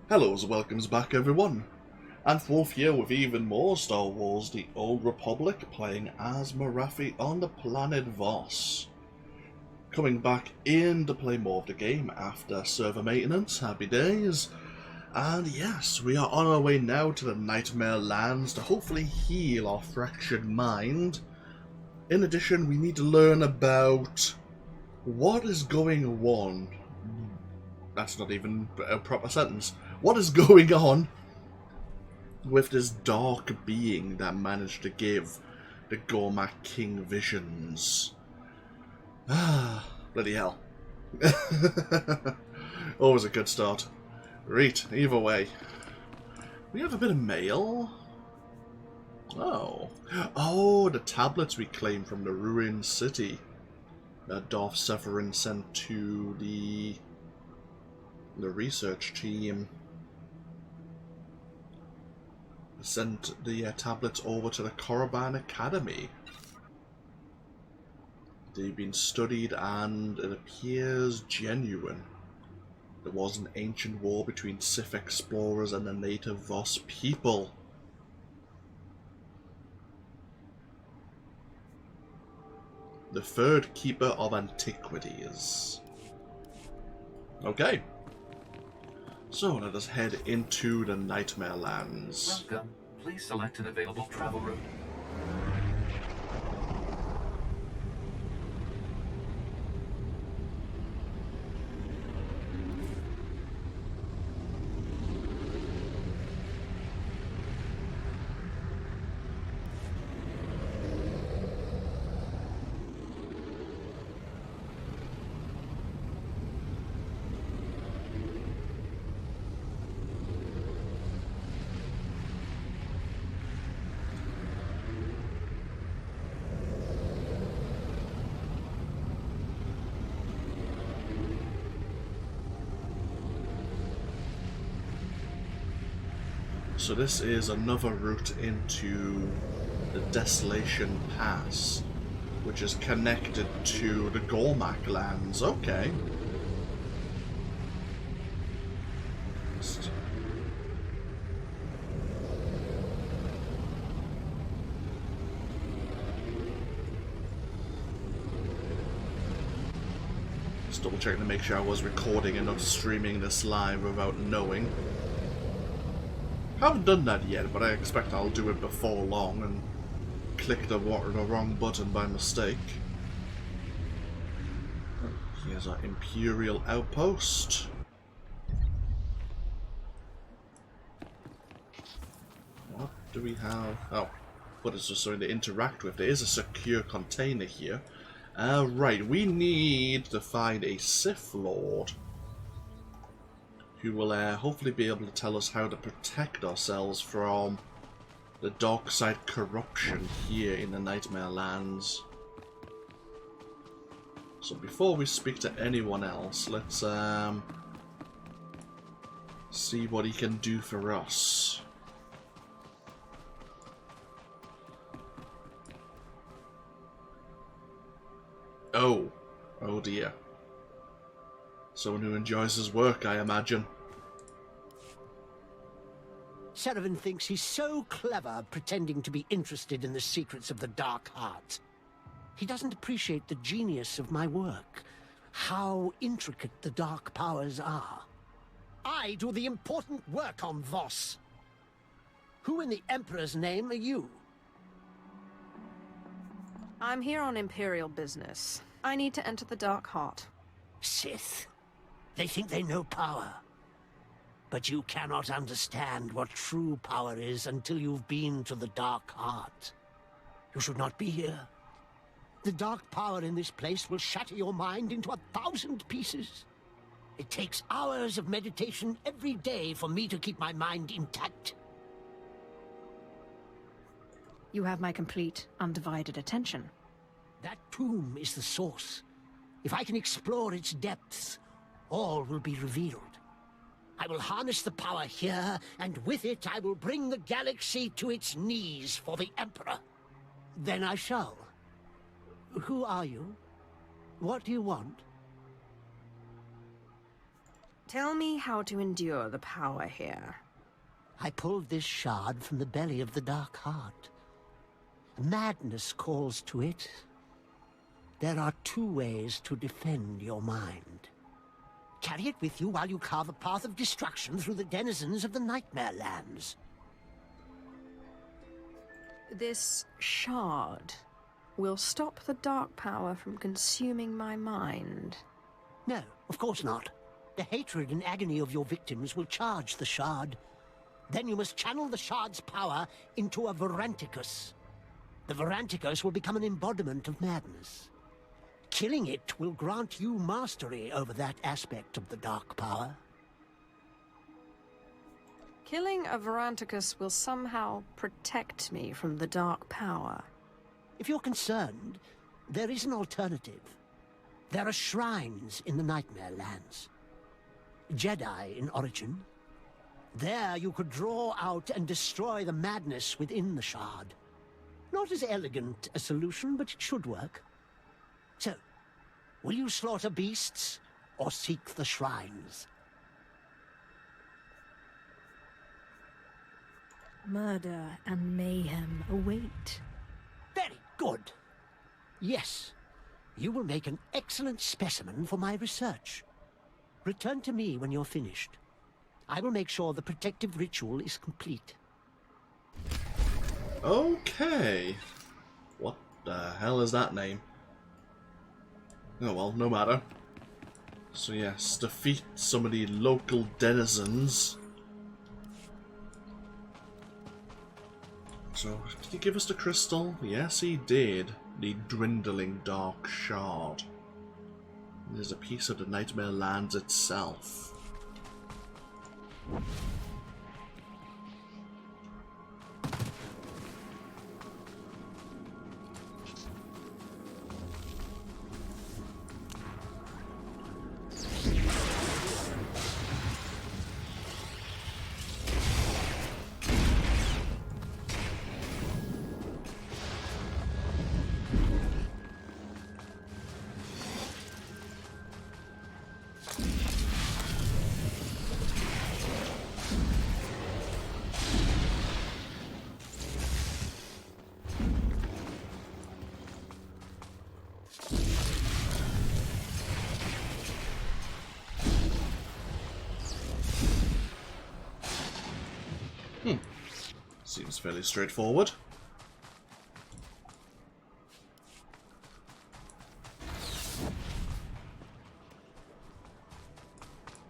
Hello and welcomes back everyone. AnthWolf here with even more Star Wars The Old Republic, playing as Morathi on the planet Voss. Coming back in to play more of the game after server maintenance, happy days. And yes, we are on our way now to the Nightmare Lands to hopefully heal our fractured mind. In addition, we need to learn about what is going on. That's not even a proper sentence. What is going on with this dark being that managed to give the Gormak King visions? Ah, bloody hell. Always a good start. Right, either way. We have a bit of mail. Oh, the tablets we claimed from the ruined city that Darth Severin sent to the research team. Sent the tablets over to the Korriban Academy. They've been studied and it appears genuine. There was an ancient war between Sith explorers and the native Voss people. The third keeper of antiquities. Okay. So let us head into the Nightmare Lands. Welcome. Please select an available travel route. So this is another route into the Desolation Pass, which is connected to the Gormak lands. Okay. Just double checking to make sure I was recording and not streaming this live without knowing. I haven't done that yet, but I expect I'll do it before long and click the wrong button by mistake. Here's our Imperial Outpost. What do we have? Oh, what is this something to interact with? There is a secure container here. Right, we need to find a Sith Lord who will hopefully be able to tell us how to protect ourselves from the dark side corruption here in the Nightmare Lands. So before we speak to anyone else, let's see what he can do for us. Oh dear. Someone who enjoys his work, I imagine. Severin thinks he's so clever pretending to be interested in the secrets of the Dark Heart. He doesn't appreciate the genius of my work, how intricate the dark powers are. I do the important work on Voss. Who in the Emperor's name are you? I'm here on Imperial business. I need to enter the Dark Heart. Sith. They think they know power. But you cannot understand what true power is until you've been to the Dark Heart. You should not be here. The dark power in this place will shatter your mind into 1,000 pieces. It takes hours of meditation every day for me to keep my mind intact. You have my complete, undivided attention. That tomb is the source. If I can explore its depths, all will be revealed. I will harness the power here, and with it I will bring the galaxy to its knees for the Emperor. Then I shall. Who are you? What do you want? Tell me how to endure the power here. I pulled this shard from the belly of the Dark Heart. Madness calls to it. There are two ways to defend your mind. Carry it with you while you carve a path of destruction through the denizens of the Nightmare Lands. This shard will stop the dark power from consuming my mind. No, of course not. The hatred and agony of your victims will charge the shard. Then you must channel the shard's power into a Varanticus. The Varanticus will become an embodiment of madness. Killing it will grant you mastery over that aspect of the dark power. Killing a Varanticus will somehow protect me from the dark power. If you're concerned, there is an alternative. There are shrines in the Nightmare Lands. Jedi in origin. There you could draw out and destroy the madness within the shard. Not as elegant a solution, but it should work. So, will you slaughter beasts, or seek the shrines? Murder and mayhem await. Very good. Yes, you will make an excellent specimen for my research. Return to me when you're finished. I will make sure the protective ritual is complete. Okay. What the hell is that name? Oh well, no matter. So yes, defeat some of the local denizens. So, did he give us the crystal? Yes, he did. The dwindling dark shard. There's a piece of the Nightmare Lands itself. Seems fairly straightforward.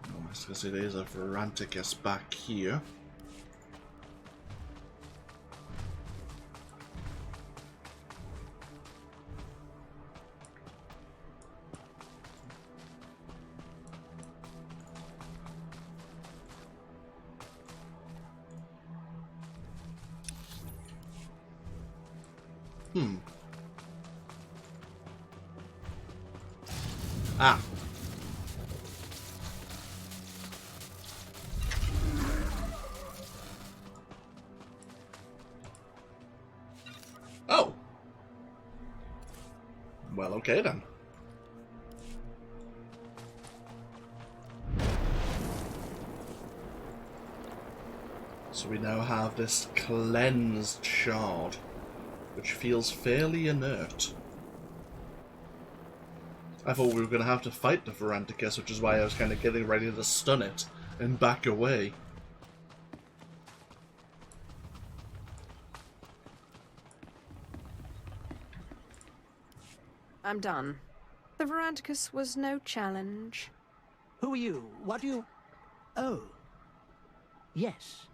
I was going to say there's a Varanticus back here. Ah. Oh. Well, okay then. So we now have this cleansed shard, which feels fairly inert. I thought we were going to have to fight the Varanticus, which is why I was kind of getting ready to stun it and back away. I'm done. The Varanticus was no challenge. Who are you? What do you... Oh. Yes.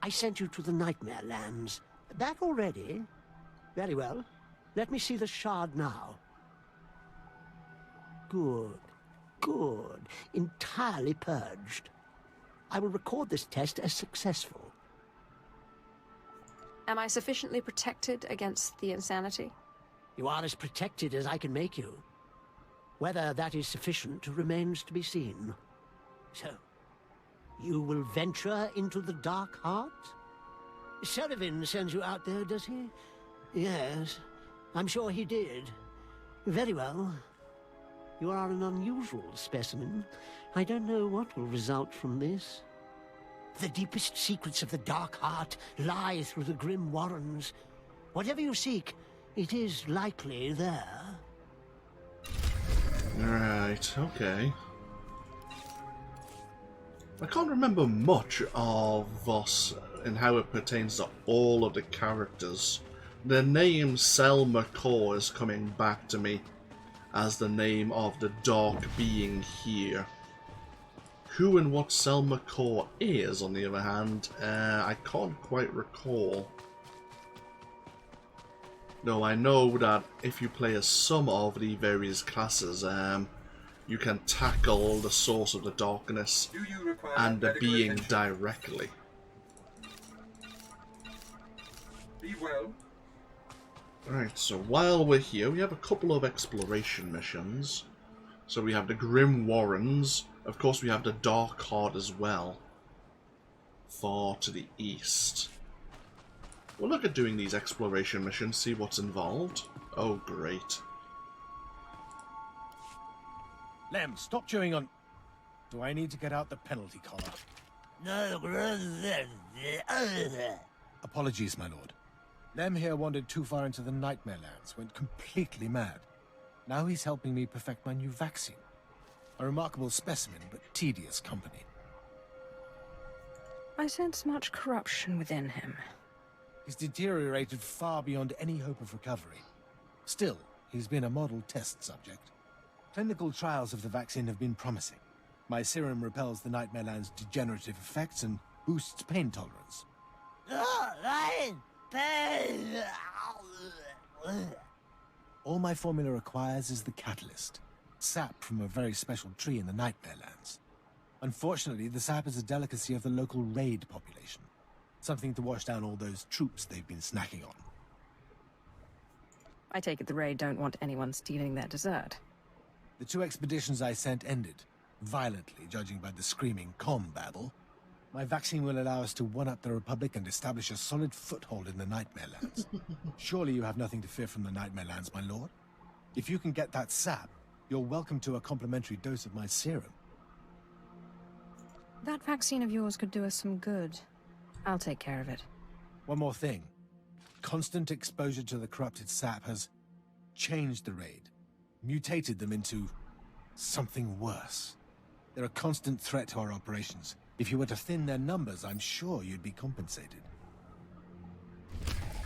I sent you to the Nightmare Lands. That already? Very well. Let me see the shard now. Good. Good. Entirely purged. I will record this test as successful. Am I sufficiently protected against the insanity? You are as protected as I can make you. Whether that is sufficient remains to be seen. So, you will venture into the Dark Heart? Serevin sends you out there, does he? Yes, I'm sure he did. Very well. You are an unusual specimen. I don't know what will result from this. The deepest secrets of the Dark Heart lie through the grim warrens. Whatever you seek, it is likely there. Right, okay. I can't remember much of Voss and how it pertains to all of the characters. The name Selma Core is coming back to me as the name of the dark being here. Who and what Selma Core is, on the other hand, I can't quite recall. No, I know that if you play as some of the various classes, you can tackle the source of the darkness and the being attention? directly. Be well. Right, so while we're here, we have a couple of exploration missions. So we have the Grim Warrens. Of course, we have the Dark Heart as well, far to the east. We'll look at doing these exploration missions, see what's involved. Oh, great. Lem, stop chewing on... Do I need to get out the penalty collar? No. Apologies, my lord. Lem here wandered too far into the Nightmare Lands, went completely mad. Now he's helping me perfect my new vaccine. A remarkable specimen, but tedious company. I sense much corruption within him. He's deteriorated far beyond any hope of recovery. Still, he's been a model test subject. Clinical trials of the vaccine have been promising. My serum repels the Nightmare Land's degenerative effects and boosts pain tolerance. All my formula requires is the catalyst. Sap from a very special tree in the Nightmare Lands. Unfortunately, the sap is a delicacy of the local raid population. Something to wash down all those troops they've been snacking on. I take it the raid don't want anyone stealing their dessert. The 2 expeditions I sent ended, violently judging by the screaming comm babble. My vaccine will allow us to one-up the Republic and establish a solid foothold in the Nightmare Lands. Surely you have nothing to fear from the Nightmare Lands, my lord? If you can get that sap, you're welcome to a complimentary dose of my serum. That vaccine of yours could do us some good. I'll take care of it. One more thing. Constant exposure to the corrupted sap has changed the raid, mutated them into something worse. They're a constant threat to our operations. If you were to thin their numbers, I'm sure you'd be compensated.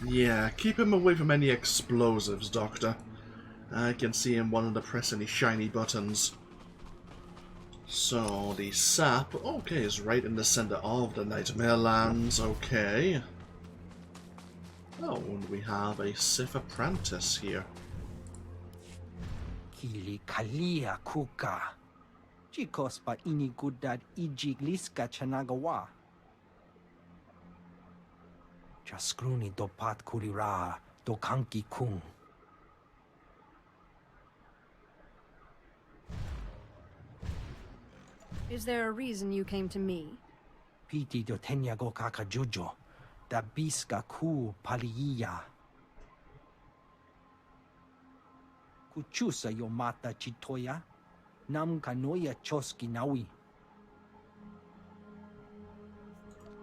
Yeah, keep him away from any explosives, Doctor. I can see him wanting to press any shiny buttons. So, the sap, okay, is right in the center of the Nightmare Lands, okay. Oh, and we have a Sith apprentice here. Kili kalia kuka. Chikos pa inigudad ijigliska chanagawa. Chaskruni dopat kurira dokanki kung. Is there a reason you came to me? Piti do tenyago kakajujo. Da biska ku paliya. Kuchusa yo mata chitoya. Nam kanoya choski nawi.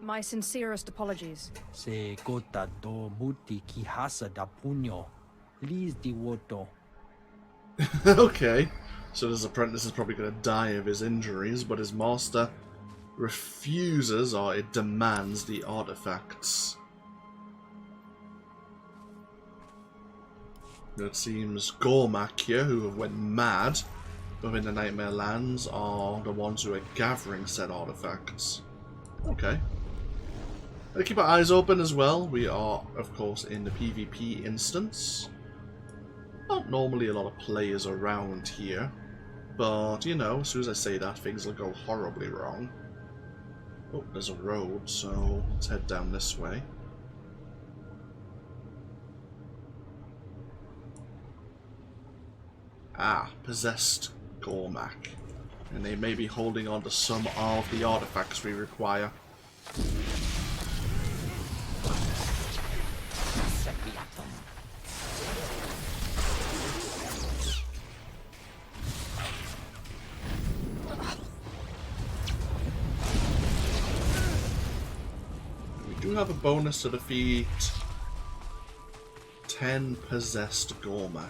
My sincerest apologies. Se gota do muti kihasa da puño. Liz di woto. Okay, so this apprentice is probably going to die of his injuries, but his master refuses, or it demands, the artifacts. It seems Gormak here, who have went mad within the Nightmare Lands, are the ones who are gathering said artifacts. Okay. Keep our eyes open as well. We are, of course, in the PvP instance. Not normally a lot of players around here, but, you know, as soon as I say that, things will go horribly wrong. Oh, there's a road, so let's head down this way. Ah, possessed Gormak. And they may be holding on to some of the artifacts we require. have a bonus to defeat 10 possessed Gormak.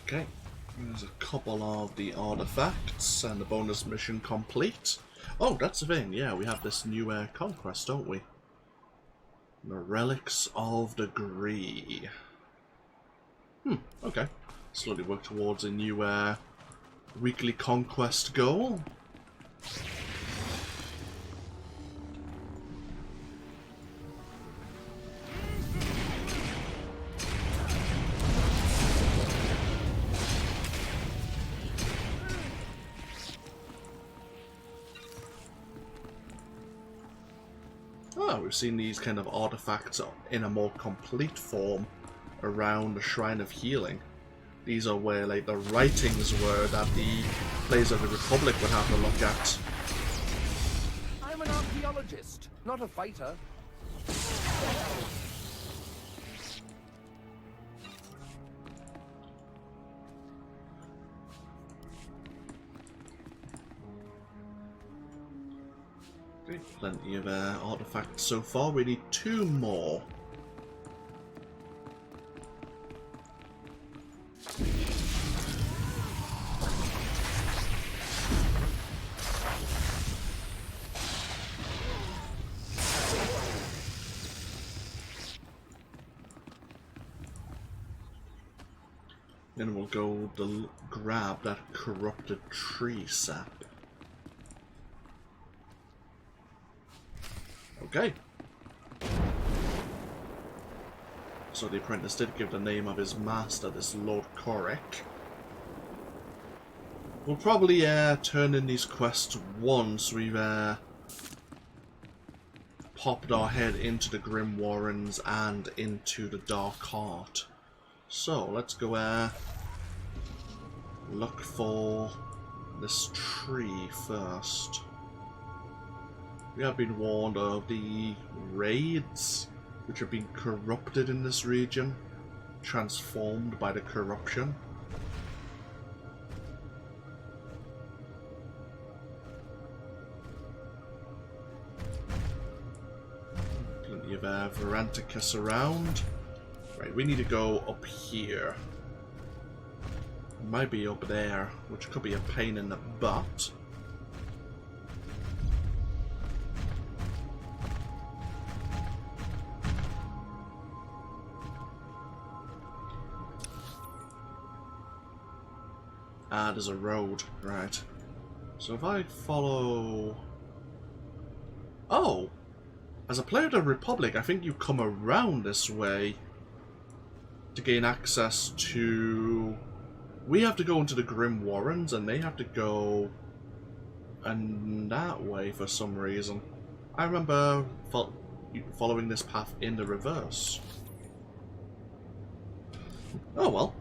Okay, there's a couple of the artifacts and the bonus mission complete. Oh, that's the thing, yeah, we have this new conquest, don't we? The Relics of the Gree. Okay. Slowly work towards a new weekly conquest goal. We've seen these kind of artifacts in a more complete form around the Shrine of Healing. These are where like the writings were that the players of the Republic would have to look at. I'm an archaeologist, not a fighter. Plenty of artifacts so far. We need 2 more. Then we'll go grab that corrupted Tree Sap. Okay. So the apprentice did give the name of his master, this Lord Korriban. We'll probably turn in these quests once we've popped our head into the Grim Warrens and into the Dark Heart. So let's go look for this tree first. We have been warned of the raids which have been corrupted in this region, transformed by the corruption. Plenty of Veranticus around. Right, we need to go up here. Might be up there, which could be a pain in the butt. Ah, there's a road. Right. So if I follow... Oh! As a player of the Republic, I think you come around this way to gain access to... We have to go into the Grim Warrens, and they have to go... and that way for some reason. I remember following this path in the reverse. Oh well.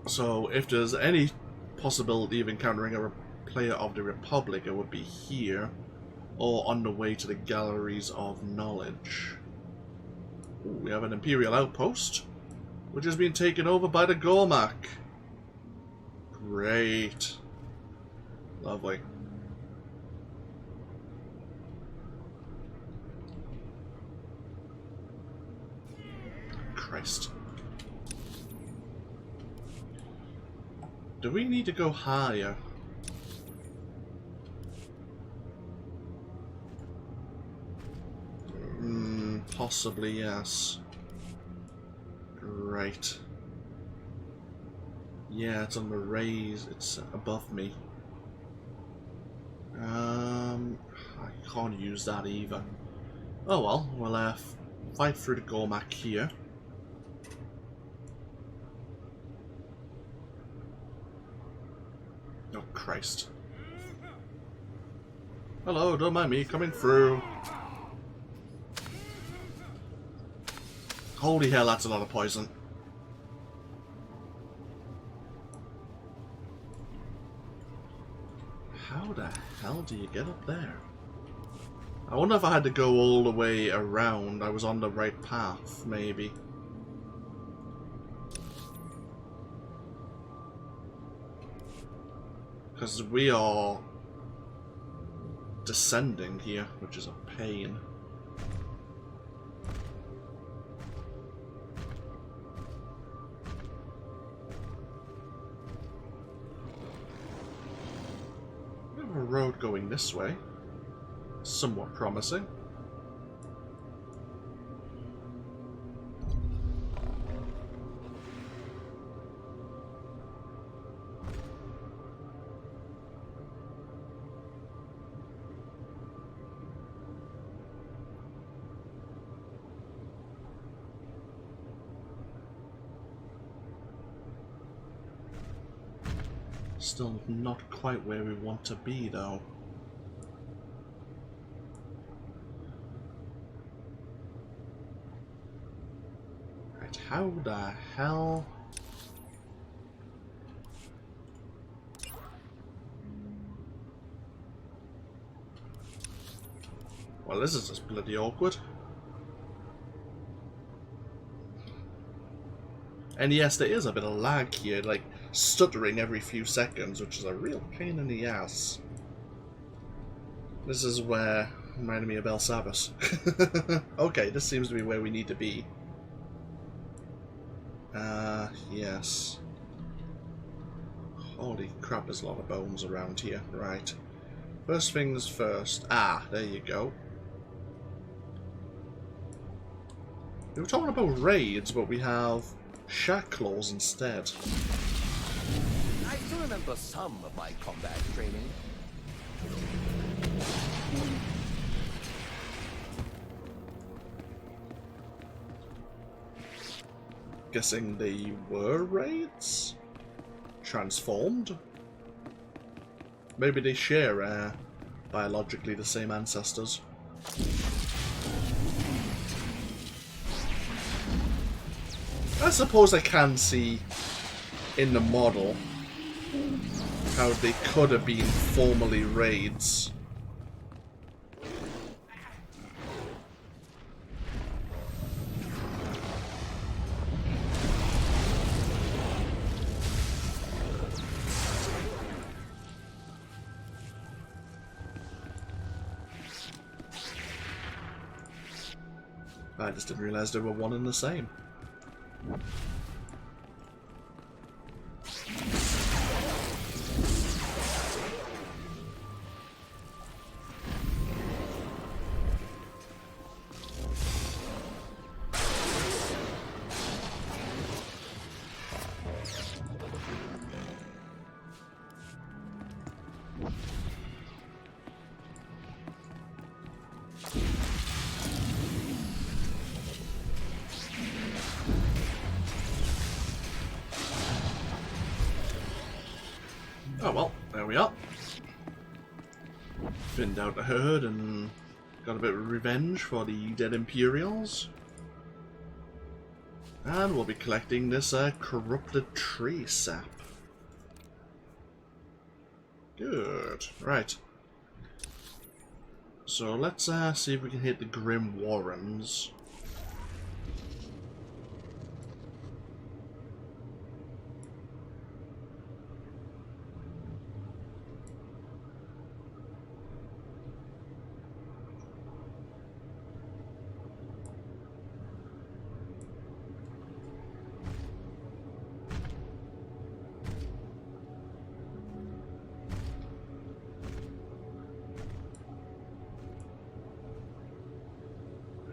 So, if there's any possibility of encountering a player of the Republic, it would be here, or on the way to the Galleries of Knowledge. Ooh, we have an Imperial Outpost, which has been taken over by the Gormak. Great. Lovely. Christ. Do we need to go higher? Possibly, yes. Right. Yeah, it's on the raise. It's above me. I can't use that either. Oh well, we'll fight through the Gormak here. Oh Christ. Hello, don't mind me coming through. Holy hell, that's a lot of poison. How the hell do you get up there? I wonder if I had to go all the way around. I was on the right path, maybe. Because we are descending here, which is a pain. We have a road going this way. Somewhat promising. Still not quite where we want to be, though. Right, how the hell? Well, this is just bloody awkward. And yes, there is a bit of lag here, like stuttering every few seconds, which is a real pain in the ass. This is where reminded me of El Sabas. Okay, this seems to be where we need to be. Yes. Holy crap, there's a lot of bones around here. Right. First things first. Ah, there you go. We were talking about raids, but we have shack claws instead. I still remember some of my combat training. Guessing they were raids? Transformed? Maybe they share biologically the same ancestors. I suppose I can see in the model how they could have been formerly raids. I just didn't realize they were one and the same. Oh well, there we are. Thinned out the herd and got a bit of revenge for the dead Imperials. And we'll be collecting this corrupted Tree Sap. Good. Right. So let's see if we can hit the Grim Warrens.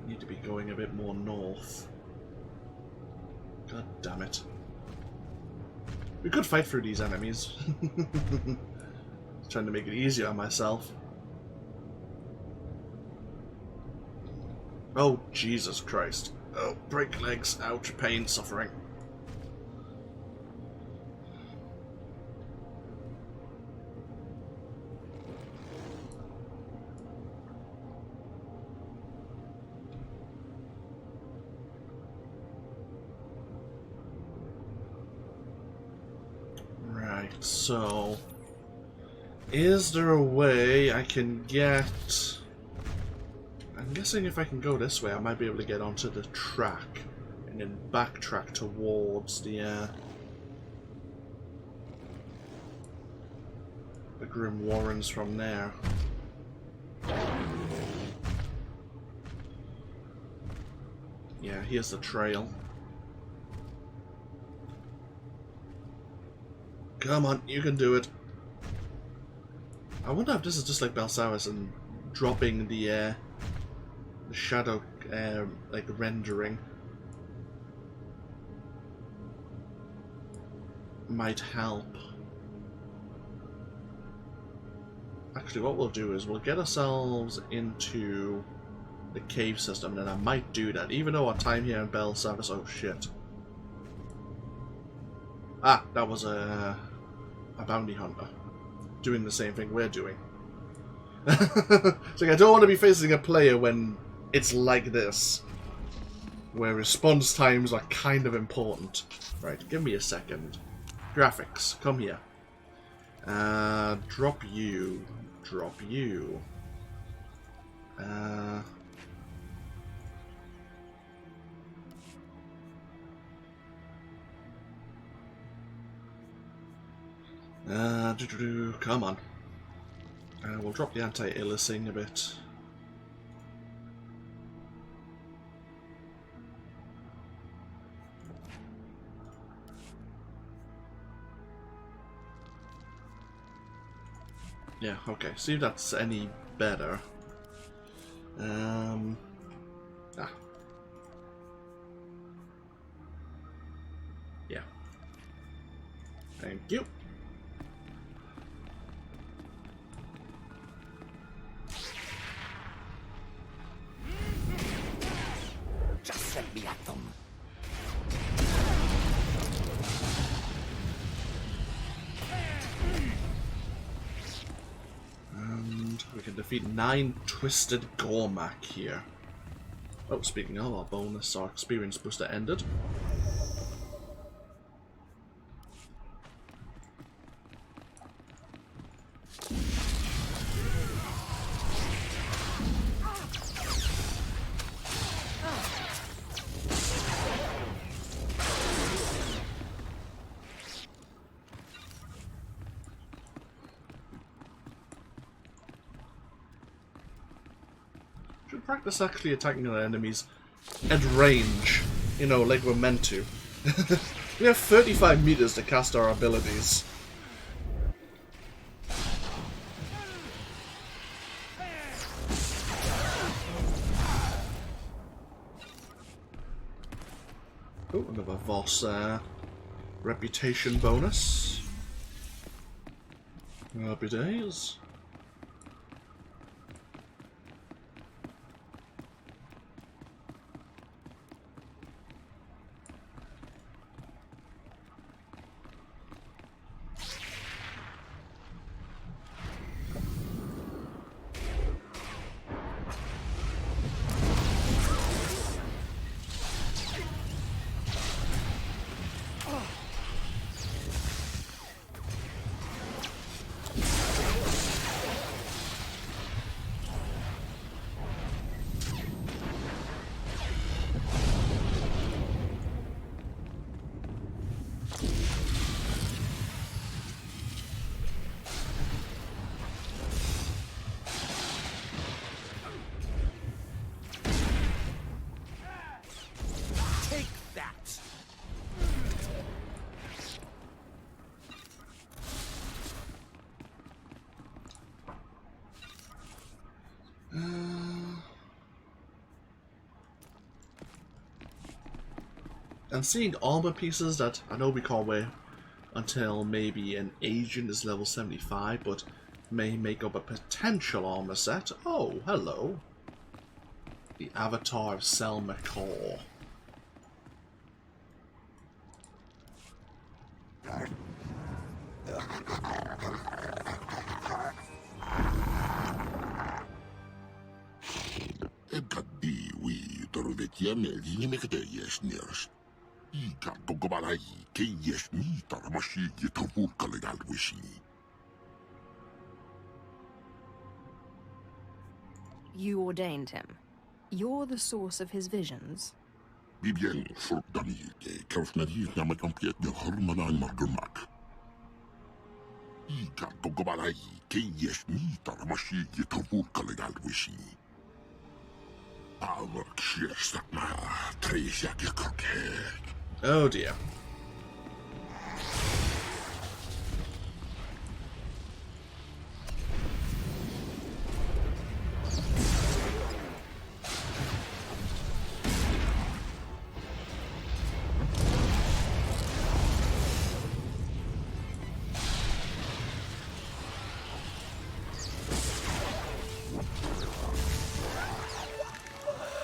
Need to be going a bit more north. God damn it. We could fight through these enemies. Trying to make it easier on myself. Oh, Jesus Christ. Oh, break legs. Ouch, pain, suffering. Right, so... is there a way I can get... I'm guessing if I can go this way, I might be able to get onto the track and then backtrack towards the Grim Warrens from there. Yeah, here's the trail. Come on, you can do it. I wonder if this is just like Belsaris and dropping the shadow, like rendering might help. Actually, what we'll do is we'll get ourselves into the cave system, and I might do that, even though our time here in Belsaris. Oh shit! Ah, that was a bounty hunter doing the same thing we're doing. So I don't want to be facing a player when it's like this, where response times are kind of important. Right, give me a second. Graphics, come here. Drop you. Drop you. Come on. We'll drop the anti-aliasing a bit. Yeah, okay. See if that's any better. Yeah. Thank you. Just send me at them. And we can defeat 9 Twisted Gormak here. Oh, speaking of, our bonus, our experience booster ended. Practice actually attacking our enemies at range, you know, like we're meant to. We have 35 meters to cast our abilities. Oh, another Voss reputation bonus. Happy days. And seeing armor pieces that I know we can't wear until maybe an agent is level 75, but may make up a potential armor set. Oh, hello. The Avatar of Selma Core. You ordained him. You're the source of his visions. Oh dear.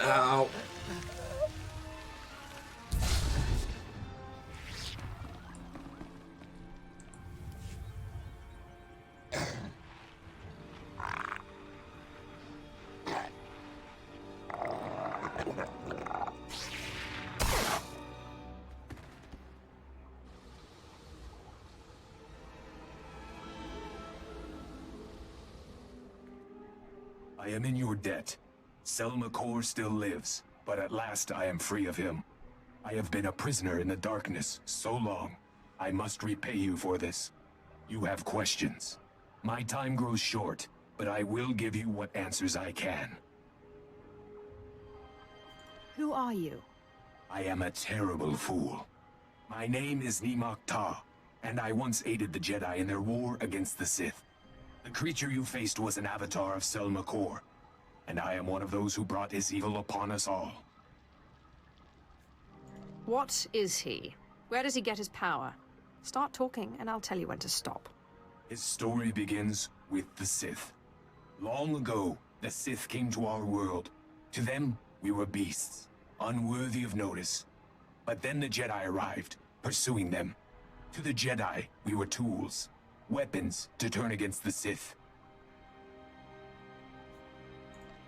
Ow. I am in your debt. Selma Core still lives, but at last I am free of him. I have been a prisoner in the darkness so long. I must repay you for this. You have questions. My time grows short, but I will give you what answers I can. Who are you? I am a terrible fool. My name is Nimak Ta, and I once aided the Jedi in their war against the Sith. The creature you faced was an avatar of Selma Core, and I am one of those who brought his evil upon us all. What is he? Where does he get his power? Start talking, and I'll tell you when to stop. His story begins with the Sith. Long ago, the Sith came to our world. To them, we were beasts, unworthy of notice. But then the Jedi arrived, pursuing them. To the Jedi, we were tools, weapons to turn against the Sith.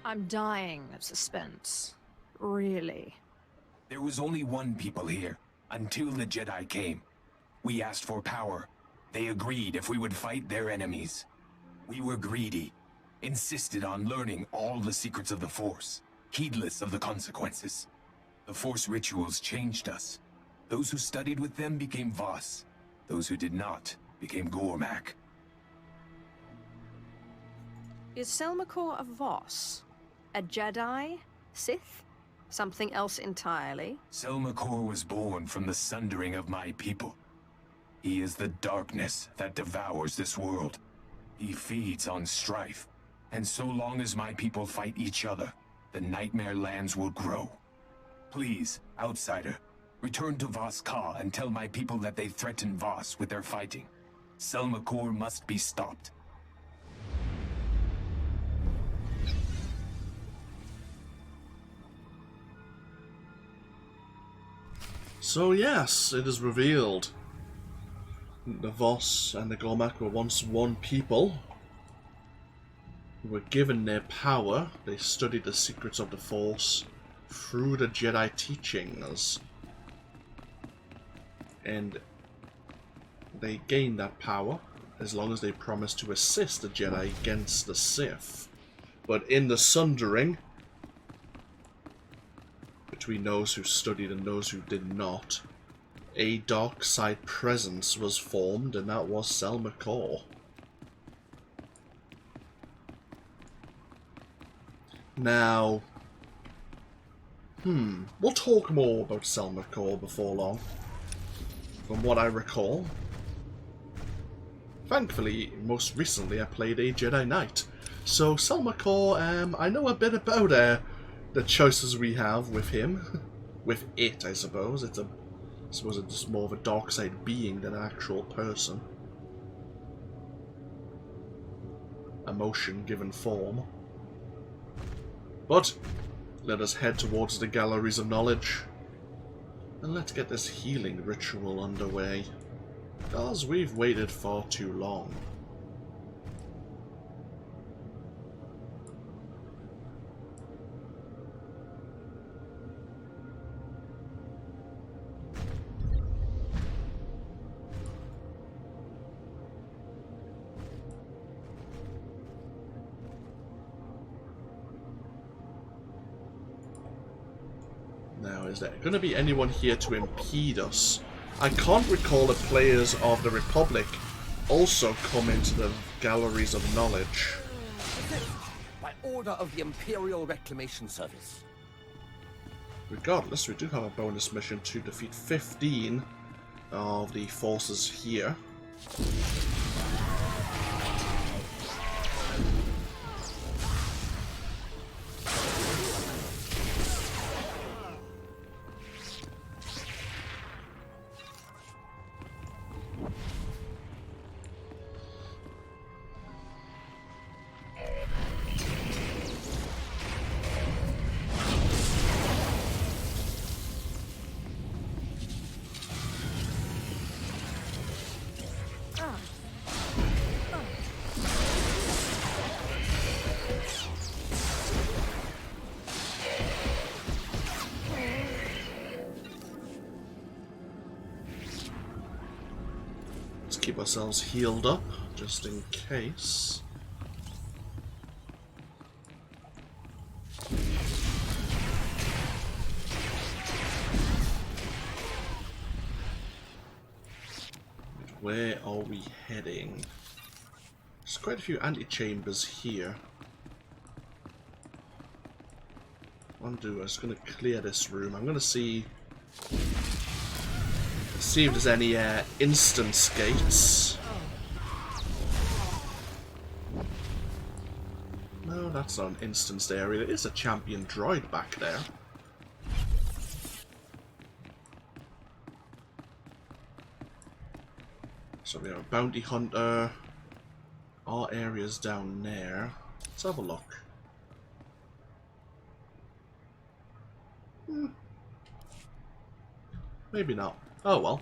I'm dying of suspense. Really. There was only one people here, until the Jedi came. We asked for power. They agreed if we would fight their enemies. We were greedy, insisted on learning all the secrets of the Force, heedless of the consequences. The Force rituals changed us. Those who studied with them became Voss. Those who did not became Gormak. Is Selma Core a Voss? A Jedi? Sith? Something else entirely? Selma Core was born from the sundering of my people. He is the darkness that devours this world. He feeds on strife. And so long as my people fight each other, the Nightmare Lands will grow. Please, outsider, return to Voss Ka and tell my people that they threaten Voss with their fighting. Selma Core must be stopped. So yes, it is revealed. The Voss and the Gormak were once one people. Who were given their power. They studied the secrets of the Force through the Jedi teachings. And they gained that power as long as they promised to assist the Jedi against the Sith. But in the sundering between those who studied and those who did not, a dark side presence was formed, and that was Selma Core. Now, we'll talk more about Selma Core before long. From what I recall, thankfully, most recently I played a Jedi Knight. So Selma Core, I know a bit about the choices we have with him. With it, I suppose. It's a suppose it's just more of a dark side being than an actual person. Emotion given form. But let us head towards the Galleries of Knowledge. And let's get this healing ritual underway. Because we've waited far too long. Now, is there going to be anyone here to impede us? I can't recall if players of the Republic also come into the Galleries of Knowledge. By order of the Imperial Reclamation Service. Regardless, we do have a bonus mission to defeat 15 of the forces here. Keep ourselves healed up, just in case. Where are we heading? There's quite a few antechambers here. I'm just going to clear this room. I'm going to see if there's any instance gates. No, that's not an instanced area. There is a champion droid back there. So we have a bounty hunter. Our area's down there. Let's have a look. Maybe not. Oh well.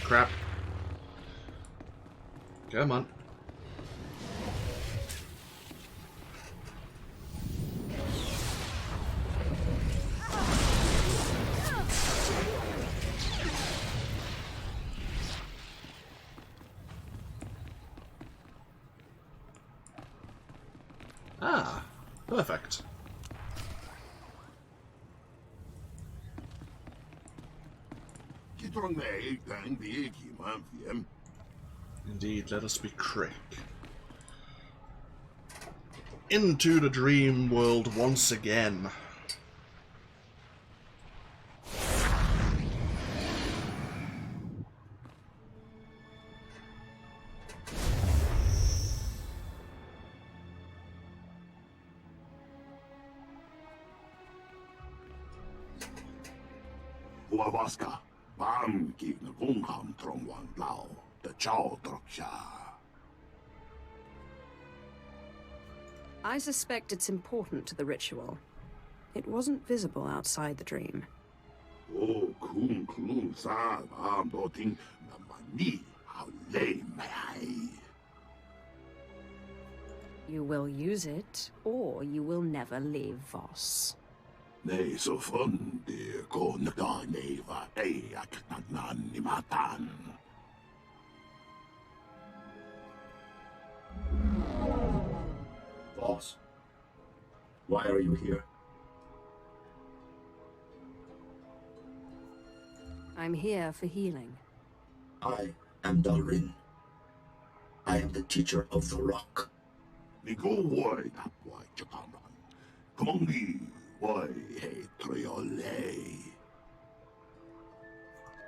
Crap. Come on. Ah, perfect. Indeed, let us be quick. Into the dream world once again. I suspect it's important to the ritual. It wasn't visible outside the dream. You will use it, or you will never leave Voss. Voss, why are you here? I'm here for healing. I am Dalrin. I am the teacher of the rock.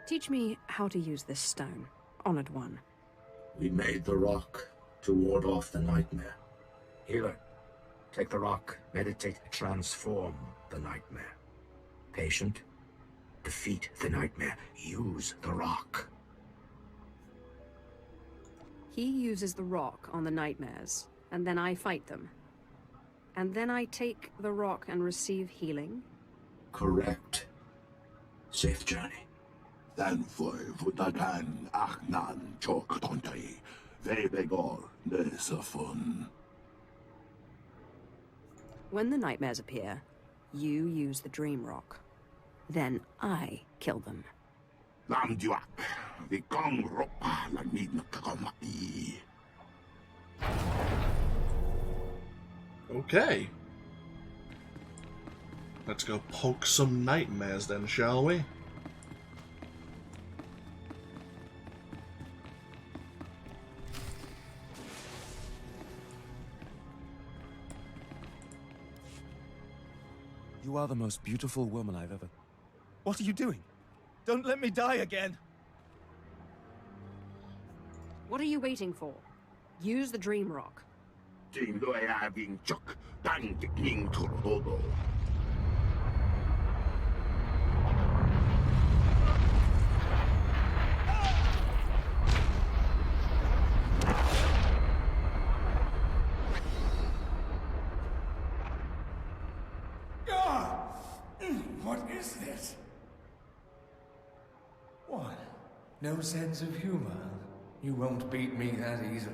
Teach me how to use this stone, Honored One. We made the rock to ward off the nightmare. Healer, Take the rock, meditate, transform the nightmare. Patient, defeat the nightmare. Use the rock. He uses the rock on the nightmares, and then I fight them. And then I take the rock and receive healing? Correct. Safe journey. Danfoy Vutagan Achnan Chok Tontai Vebegor Nesafun. When the nightmares appear, you use the dream rock. Then I kill them. Namduak Vikong Ropa Lamid Nakakamai. Okay. Let's go poke some nightmares then, shall we? You are the most beautiful woman I've ever... What are you doing? Don't let me die again! What are you waiting for? Use the dream rock. Jing Loya Ving Chok Tang King Torodo. What is this? What? No sense of humor? You won't beat me that easily.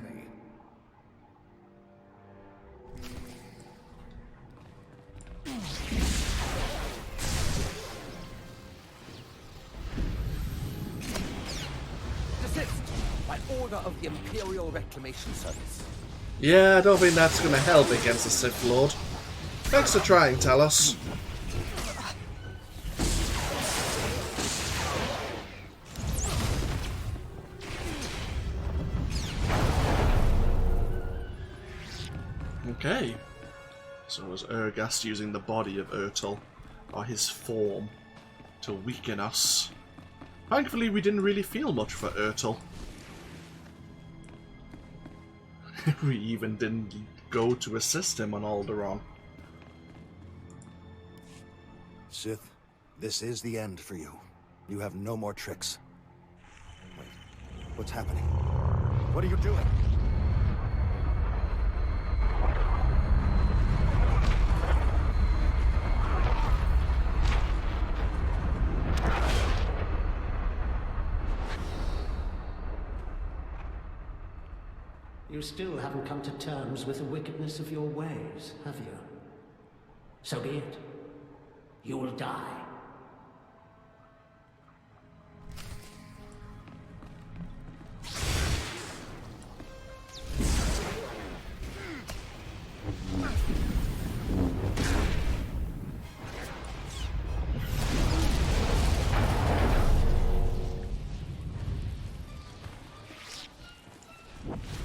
Desist! By order of the Imperial Reclamation Service. Yeah, I don't think that's going to help against the Sith Lord. Thanks for trying, Talos. Okay. So was Urgast using the body of Ertul, or his form, to weaken us? Thankfully, we didn't really feel much for Ertul. We even didn't go to assist him on Alderaan. Sith, this is the end for you. You have no more tricks. Wait, what's happening? What are you doing? You still haven't come to terms with the wickedness of your ways, have you? So be it. You will die.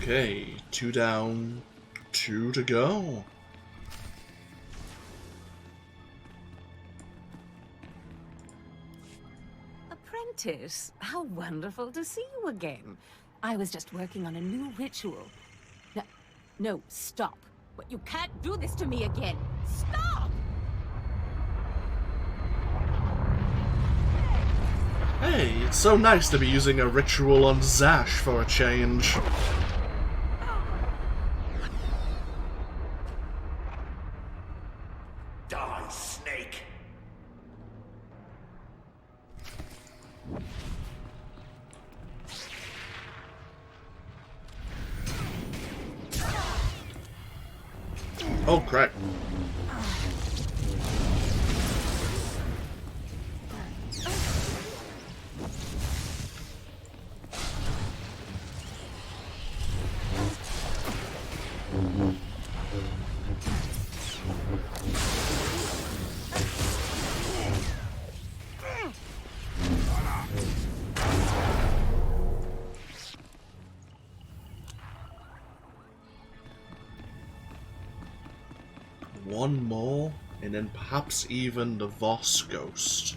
Okay, 2 down, 2 to go. Apprentice, how wonderful to see you again. I was just working on a new ritual. No, stop. But you can't do this to me again. Stop! Hey, it's so nice to be using a ritual on Zash for a change. Die, snake! Oh crap. One more, and then perhaps even the Voss ghost.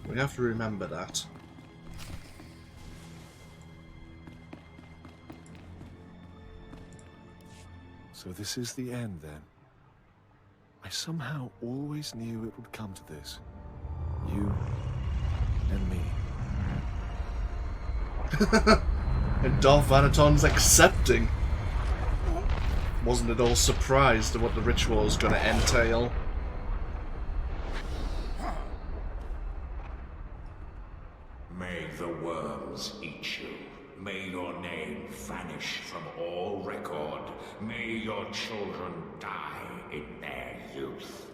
We have to remember that. So this is the end, then? somehow always knew it would come to this. You and me. And Darth Vanaton's accepting. Wasn't at all surprised at what the ritual was going to entail. May the worms eat you. May your name vanish from all record. May your children die in their youth.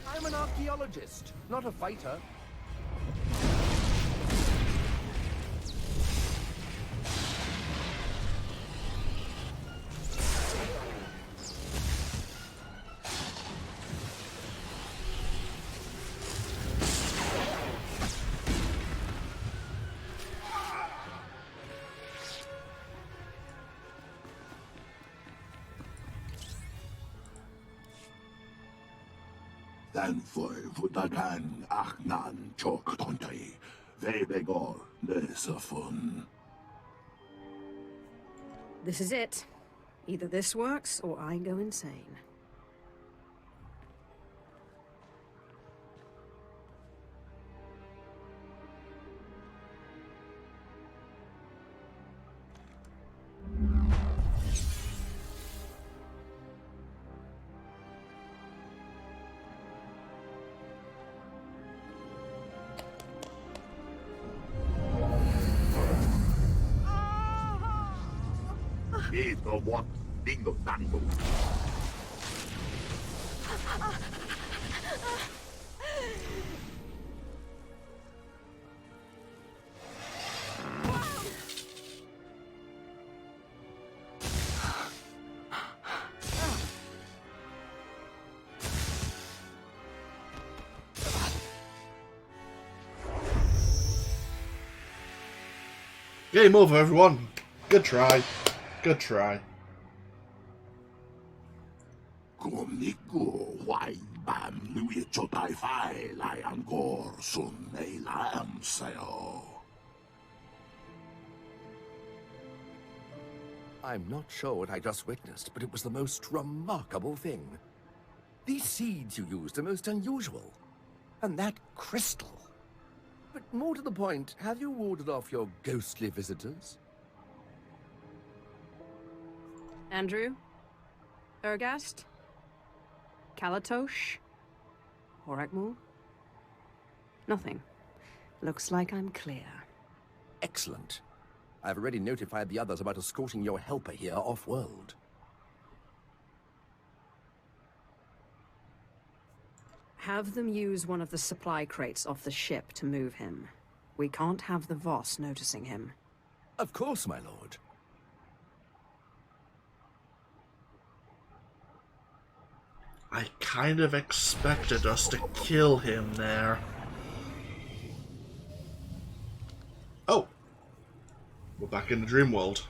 I'm an archaeologist, not a fighter. Thankful Vutagan Achnan Chok Tontai. Vebegor Nesafun. This is it. Either this works, or I go insane. Ito what Dingo Tango. Game over, everyone. Good try. Good try. Kumiko Wai Bam Louis Chotai Fai Lai Angkor Sun Ei Lam Sayo. I'm not sure what I just witnessed, but it was the most remarkable thing. These seeds you used are most unusual. And that crystal. But more to the point, have you warded off your ghostly visitors? Andrew? Ergast? Kalatosh? Horakmul? Nothing. Looks like I'm clear. Excellent. I've already notified the others about escorting your helper here off-world. Have them use one of the supply crates off the ship to move him. We can't have the Voss noticing him. Of course, my lord. I kind of expected us to kill him there. Oh! We're back in the dream world.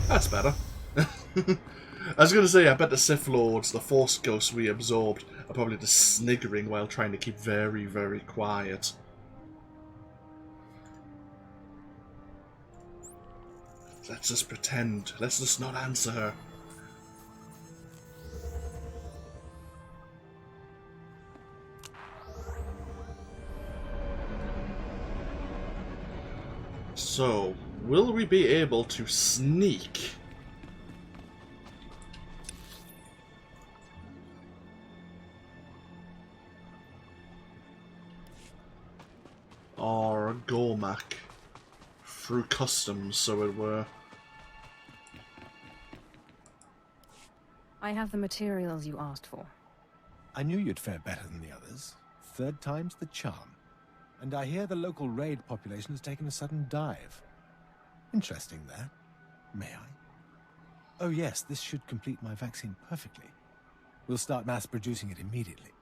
That's better. I was going to say, I bet the Sith Lords, the Force Ghosts we absorbed, are probably just sniggering while trying to keep very, very quiet. Let's just pretend. Let's just not answer her. So, will we be able to sneak? Or Gormak through customs, so it were. I have the materials you asked for. I knew you'd fare better than the others. Third time's the charm. And I hear the local raid population has taken a sudden dive. Interesting, that. May I? Oh yes, this should complete my vaccine perfectly. We'll start mass producing it immediately.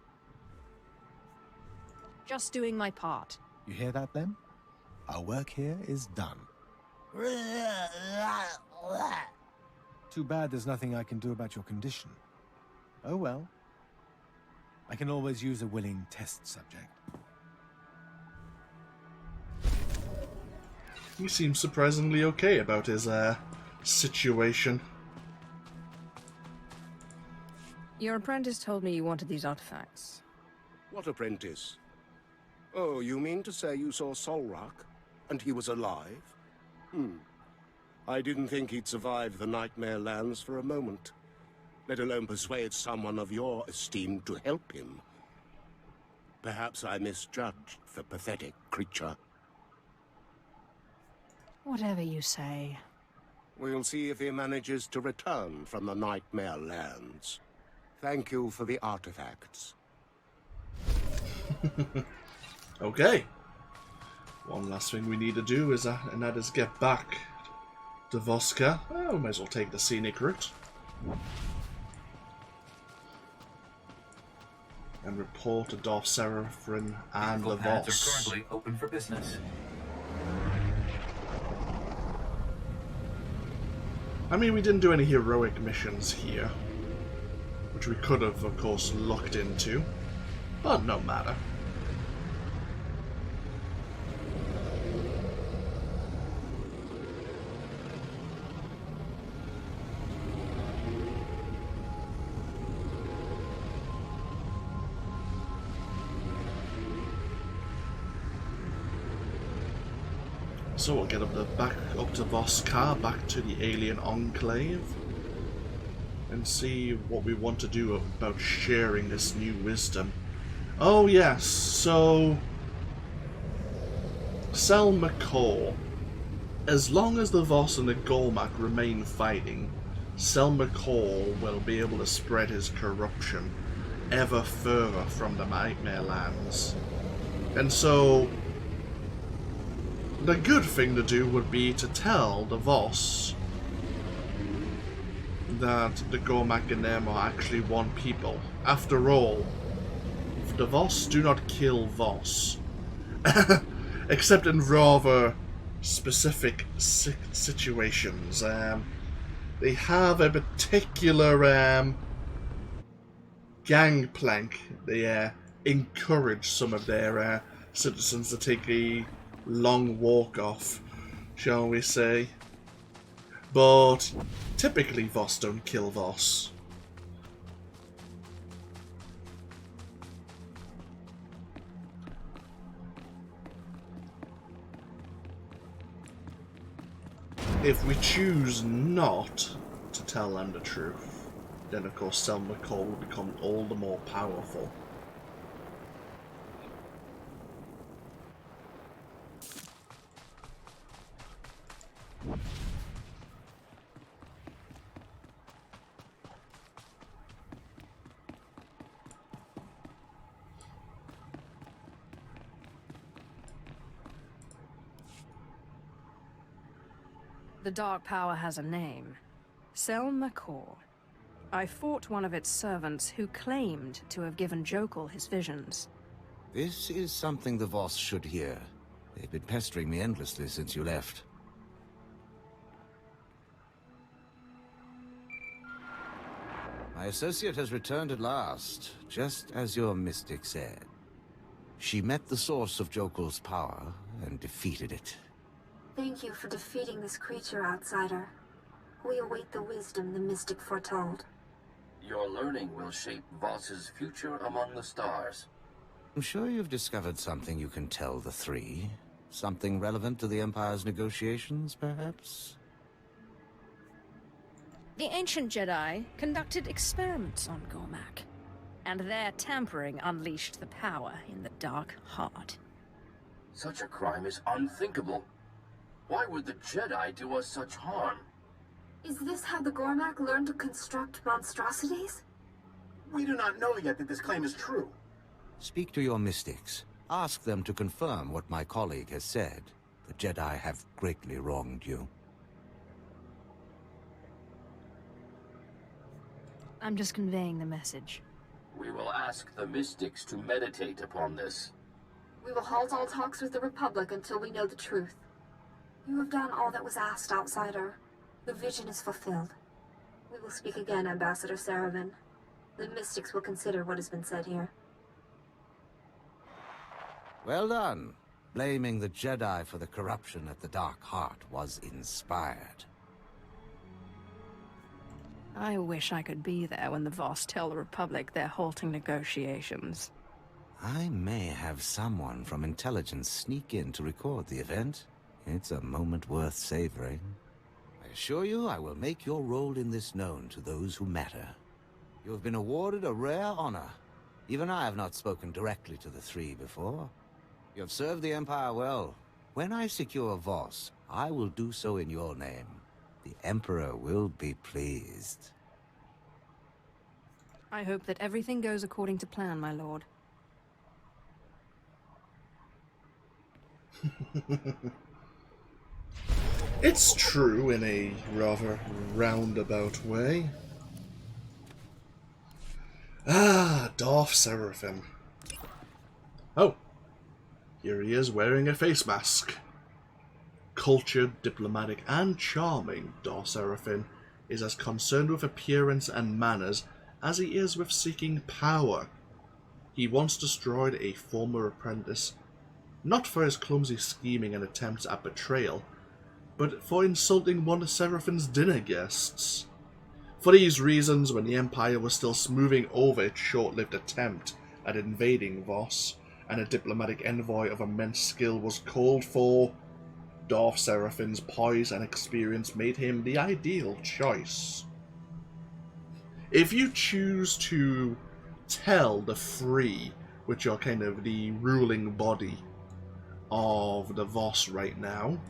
Just doing my part. You hear that, then? Our work here is done. Too bad there's nothing I can do about your condition. Oh well. I can always use a willing test subject. He seems surprisingly okay about his situation. Your apprentice told me you wanted these artifacts. What apprentice? Oh, you mean to say you saw Solrock, and he was alive? I didn't think he'd survive the Nightmare Lands for a moment, let alone persuade someone of your esteem to help him. Perhaps I misjudged the pathetic creature. Whatever you say. We'll see if he manages to return from the Nightmare Lands. Thank you for the artifacts. Okay. One last thing we need to do is, and that is get back to Voska. Well, we might as well take the scenic route. And report to Darth Seraphrin and the pads Voss. are currently open for business. I mean, we didn't do any heroic missions here, which we could have, of course, looked into, but no matter. So we'll get back up to Voskar, back to the alien enclave, and see what we want to do about sharing this new wisdom. Oh yes, so Sel McCall. As long as the Voss and the Golmak remain fighting, Sel McCall will be able to spread his corruption ever further from the Nightmare Lands. And so the good thing to do would be to tell the Voss that the Golmak and them are actually one people. After all, the Voss do not kill Voss. Except in rather specific situations. They have a particular gangplank. They encourage some of their citizens to take a long walk off, shall we say. But typically Voss don't kill Voss. If we choose not to tell them the truth, then of course Sel McCall will become all the more powerful. The Dark Power has a name. Sel McCall. I fought one of its servants who claimed to have given Jokul his visions. This is something the Voss should hear. They've been pestering me endlessly since you left. My associate has returned at last, just as your mystic said. She met the source of Jokul's power and defeated it. Thank you for defeating this creature, outsider. We await the wisdom the mystic foretold. Your learning will shape Voss's future among the stars. I'm sure you've discovered something you can tell the three. Something relevant to the Empire's negotiations, perhaps? The ancient Jedi conducted experiments on Golmak, and their tampering unleashed the power in the Dark Heart. Such a crime is unthinkable. Why would the Jedi do us such harm? Is this how the Gormak learned to construct monstrosities? We do not know yet that this claim is true. Speak to your mystics. Ask them to confirm what my colleague has said. The Jedi have greatly wronged you. I'm just conveying the message. We will ask the mystics to meditate upon this. We will halt all talks with the Republic until we know the truth. You have done all that was asked, outsider. The vision is fulfilled. We will speak again, Ambassador Saravan. The mystics will consider what has been said here. Well done. Blaming the Jedi for the corruption at the Dark Heart was inspired. I wish I could be there when the Voss tell the Republic they're halting negotiations. I may have someone from intelligence sneak in to record the event. It's a moment worth savoring. I assure you I will make your role in this known to those who matter. You have been awarded a rare honor. Even I have not spoken directly to the three before. You have served the Empire well. When I secure Voss, I will do so in your name. The Emperor will be pleased. I hope that everything goes according to plan, my lord. It's true in a rather roundabout way. Ah, Darth Seraphim. Oh, here he is wearing a face mask. Cultured, diplomatic, and charming, Darth Seraphim is as concerned with appearance and manners as he is with seeking power. He once destroyed a former apprentice, not for his clumsy scheming and attempts at betrayal, but for insulting one of Seraphim's dinner guests. For these reasons, when the Empire was still smoothing over its short-lived attempt at invading Voss, and a diplomatic envoy of immense skill was called for, Darth Seraphim's poise and experience made him the ideal choice. If you choose to tell the Free, which are kind of the ruling body of the Voss right now,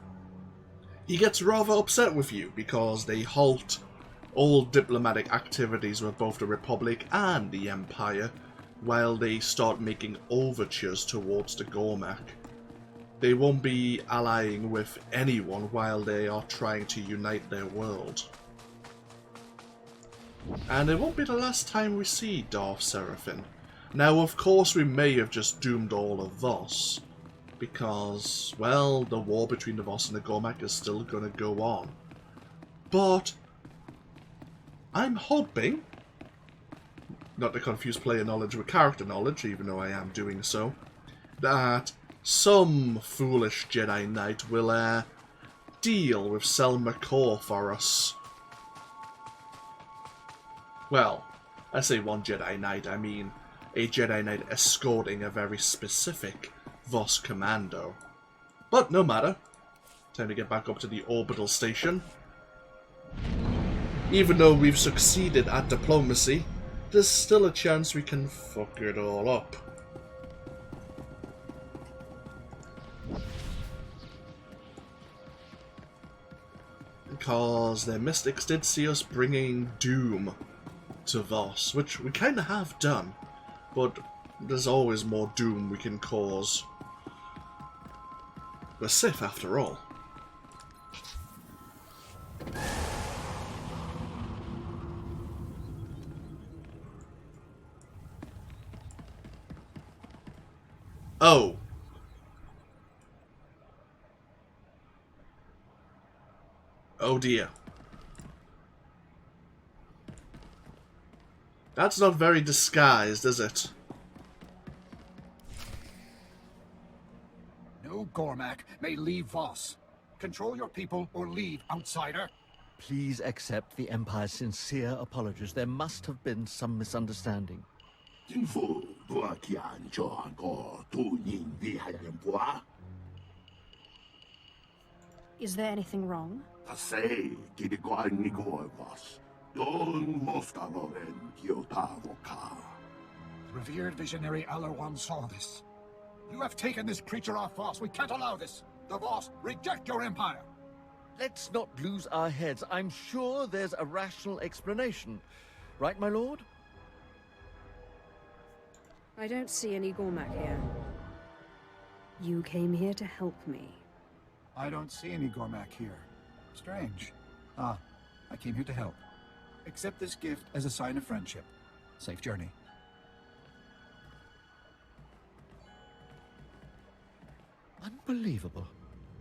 he gets rather upset with you because they halt all diplomatic activities with both the Republic and the Empire while they start making overtures towards the Gormak. They won't be allying with anyone while they are trying to unite their world. And it won't be the last time we see Darth Seraphim. Now, of course, we may have just doomed all of Voss, because, well, the war between the Voss and the Gormak is still going to go on. But I'm hoping, not to confuse player knowledge with character knowledge, even though I am doing so, that some foolish Jedi Knight will deal with Selma-Kor for us. Well, I say one Jedi Knight, I mean a Jedi Knight escorting a very specific Voss commando. But no matter. Time to get back up to the orbital station. Even though we've succeeded at diplomacy, there's still a chance we can fuck it all up. Because the mystics did see us bringing doom to Voss, which we kind of have done, but there's always more doom we can cause. We're Sith after all. Oh. Oh dear. That's not very disguised, is it? No Gormak may leave Voss. Control your people or leave, outsider. Please accept the Empire's sincere apologies. There must have been some misunderstanding. Is there anything wrong? Revered visionary Alarwan saw this. You have taken this creature off Voss. We can't allow this. The Voss reject your empire. Let's not lose our heads. I'm sure there's a rational explanation. Right, my lord? I don't see any Gormak here. You came here to help me. I don't see any Gormak here. Strange. Ah, I came here to help. Accept this gift as a sign of friendship. Safe journey. Unbelievable.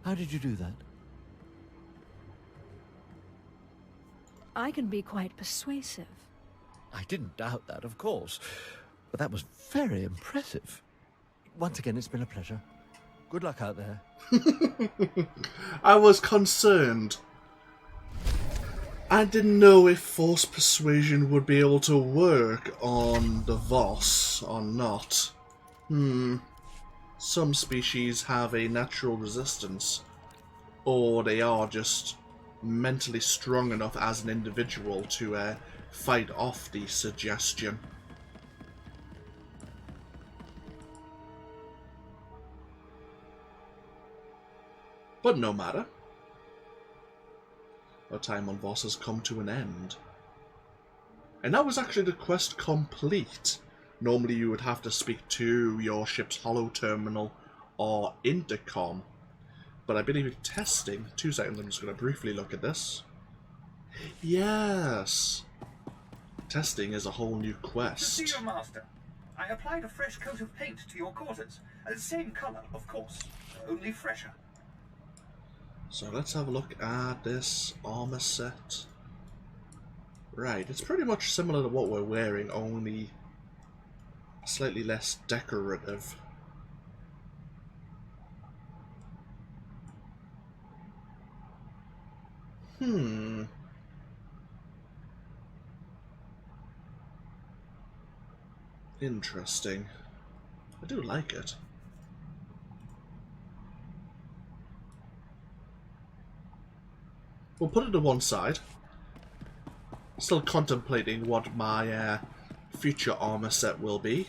How did you do that? I can be quite persuasive. I didn't doubt that, of course. But that was very impressive. Once again, it's been a pleasure. Good luck out there. I was concerned. I didn't know if force persuasion would be able to work on the Voss or not. Some species have a natural resistance, or they are just mentally strong enough as an individual to fight off the suggestion. But no matter. Our time on Voss has come to an end. And that was actually the quest complete. Normally you would have to speak to your ship's holo terminal or intercom. But I believe testing... 2 seconds, I'm just going to briefly look at this. Yes! Testing is a whole new quest. To see your master. I applied a fresh coat of paint to your quarters. Same colour, of course. Only fresher. So let's have a look at this armor set. Right, it's pretty much similar to what we're wearing, only slightly less decorative. Interesting. I do like it. We'll put it to one side. Still contemplating what my future armor set will be.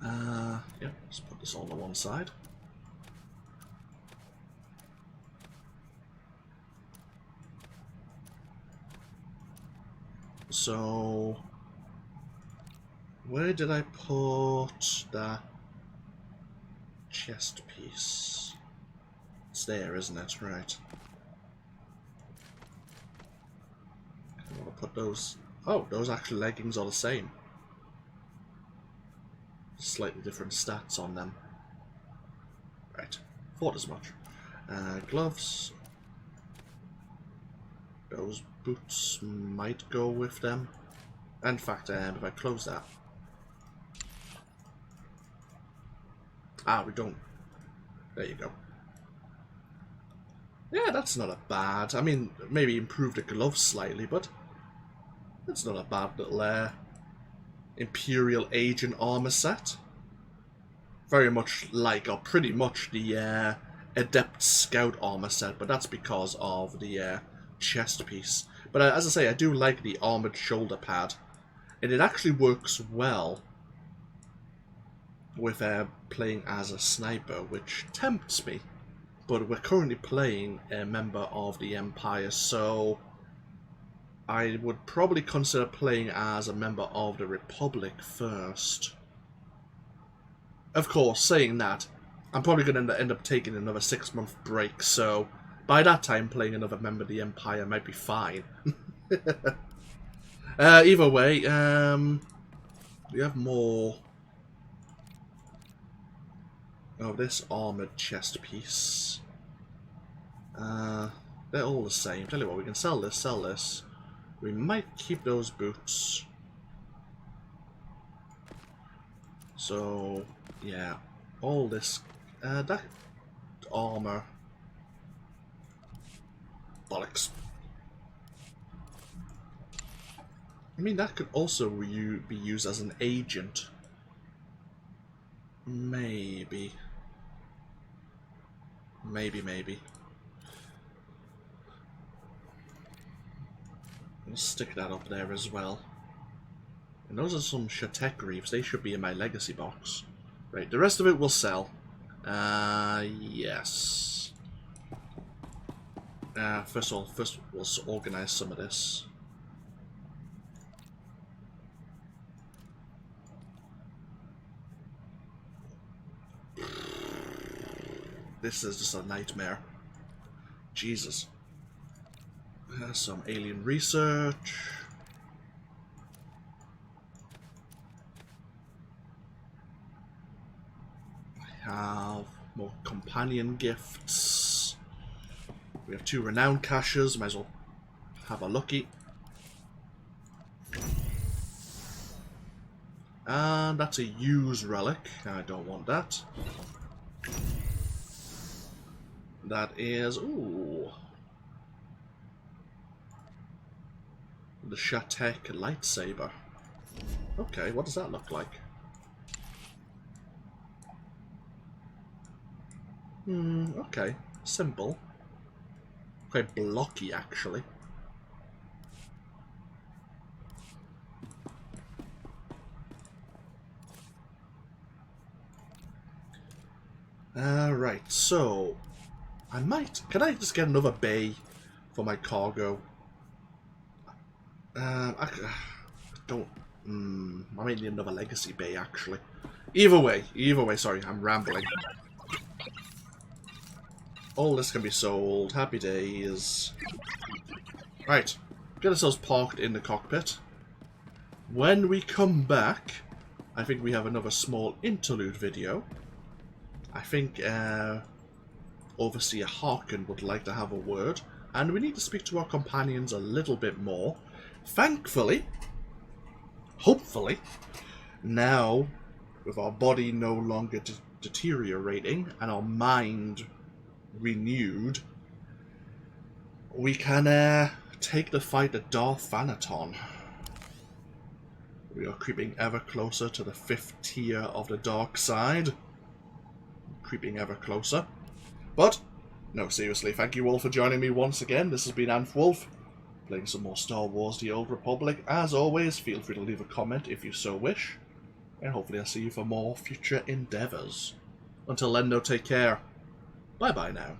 Yeah, let's put this all to one side. So, where did I put that chest piece? It's there, isn't it? Right. I want to put those... Oh, those actual leggings are the same. Slightly different stats on them. Right. Thought as much. Gloves. Those boots might go with them. In fact, if I close that... Ah, we don't. There you go. Yeah, that's not a bad... I mean, maybe improve the gloves slightly, but... That's not a bad little Imperial Agent armor set. Very much like, or pretty much the Adept Scout armor set, but that's because of the chest piece. But as I say, I do like the armored shoulder pad. And it actually works well with playing as a sniper, which tempts me. But we're currently playing a member of the Empire, so I would probably consider playing as a member of the Republic first. Of course, saying that, I'm probably going to end up taking another 6-month break, so by that time playing another member of the Empire might be fine. Either way, we have more of this armored chest piece. They're all the same. Tell you what, we can sell this. We might keep those boots. So, yeah, all this, that armor. Bollocks. I mean, that could also be used as an agent. Maybe. Maybe. We'll stick that up there as well. And those are some Shatek Greaves. They should be in my legacy box. Right, the rest of it we'll sell. Yes. First we'll organize some of this. This is just a nightmare. Jesus. Some alien research. I have more companion gifts. We have 2 renowned caches. Might as well have a looky. And that's a use relic. I don't want that. That is... ooh. The Shatek lightsaber. Okay, what does that look like? Okay. Simple. Quite blocky, actually. Right, so... Can I just get another bay for my cargo? I don't... I might need another legacy bay, actually. Either way, sorry, I'm rambling. All this can be sold. Happy days. Right, get ourselves parked in the cockpit. When we come back, I think we have another small interlude video. I think Overseer Harkin would like to have a word, and we need to speak to our companions a little bit more. Thankfully, hopefully, now, with our body no longer deteriorating and our mind renewed, we can take the fight at Darth Thanaton. We are creeping ever closer to the 5th tier of the dark side. Creeping ever closer. But, no, seriously, thank you all for joining me once again. This has been AnthWolf, playing some more Star Wars The Old Republic. As always, feel free to leave a comment if you so wish, and hopefully I'll see you for more future endeavours. Until then, no, take care. Bye-bye now.